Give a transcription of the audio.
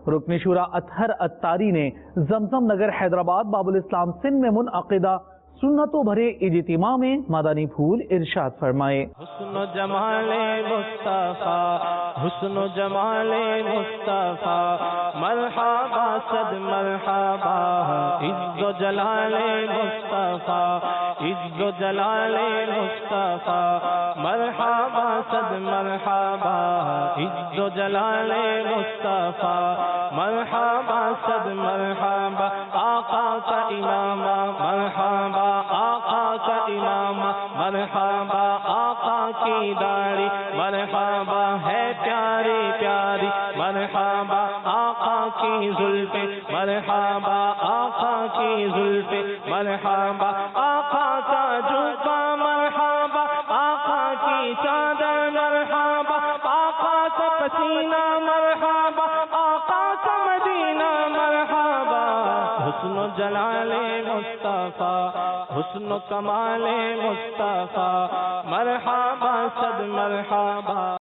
رکن شورا اطہر اتاری نے زمزم نگر حیدرآباد باب الاسلام سندھ میں منعقدہ سنتوں بھرے اجتماع میں مدنی پھول ارشاد فرمائے۔ حسن و جمال مصطفیٰ، حسن و جمال مصطفیٰ، مرحبا صد مرحبا، عز و جلال مصطفیٰ، عز و جلال مصطفیٰ، مرحبا صد مرحبا، عز و جلال مصطفیٰ، مرحبا صد مرحبا، آقا کا امام مرحبا، آقا کا امام مرحبا، آقا کی داڑھی مرحبا ہے پیاری پیاری، مرحبا آقا کی زلفیں مرحبا، آقا کی زلفیں مرحبا، آقا کا جوبہ مرحبا، آقا کی چادر مرحبا، آقا کا پسینہ مرحبا، آقا کا مدینہ مرحبا، حسن و جلال مصطفیٰ، حسن و کمال مصطفیٰ، مرحبا صد مرحبا۔